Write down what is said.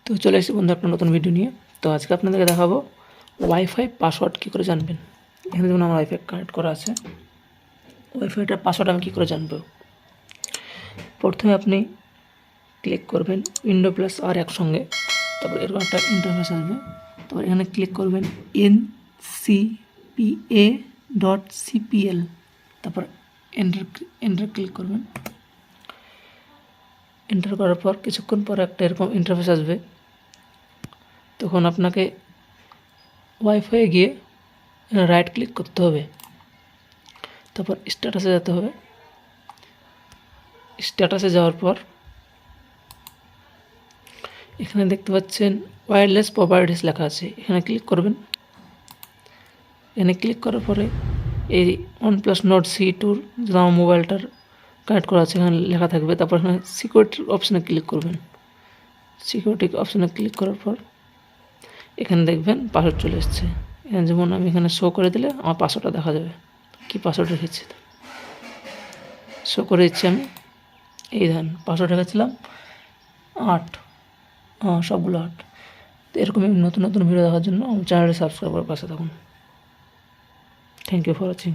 তো চলে এসেছি বন্ধু একটা নতুন ভিডিও নিয়ে। তো আজকে আপনাদেরকে দেখাবো ওয়াইফাই পাসওয়ার্ড কী করে জানবেন। এখানে যেমন আমার ওয়াইফাই কানেক্ট করা আছে, ওয়াইফাইটার পাসওয়ার্ড আমি কী করে জানবো। প্রথমে আপনি ক্লিক করবেন উইন্ডো প্লাস আর একসঙ্গে, তারপর এরকম একটা ইন্টারফেস আসবে। তারপর এখানে ক্লিক করবেন ncpa.cpl, তারপর এন্টার ক্লিক করবেন। এন্টার করার পর কিছুক্ষণ পর একটা এরকম ইন্টারফেস আসবে। তখন আপনাকে ওয়াইফাইয়ে গিয়ে রাইট ক্লিক করতে হবে, তারপর স্ট্যাটাসে যেতে হবে। স্ট্যাটাসে যাওয়ার পর এখানে দেখতে পাচ্ছেন ওয়্যারলেস প্রপার্টিস লেখা আছে, এখানে ক্লিক করবেন। এখানে ক্লিক করার পরে এই OnePlus Nord C2 যেটা আমার মোবাইলটার কানেক্ট করা আছে এখানে লেখা থাকবে। তারপর এখানে সিকিউরিটির অপশানে ক্লিক করবেন। সিকিউরিটি অপশানে ক্লিক করার পর এখানে দেখবেন পাসওয়ার্ড চলে এসছে। এখানে যেমন আমি এখানে শো করে দিলে আমার পাসওয়ার্ডটা দেখা যাবে, কী পাসওয়ার্ড রেখেছি শো করে দিচ্ছি আমি। এই ধরেন পাসওয়ার্ড রেখেছিলাম 8, সবগুলো 8। তো এরকমই নতুন নতুন ভিডিও দেখার জন্য আমার চ্যানেলটি সাবস্ক্রাইব করে পাশে থাকুন। Thank you for watching.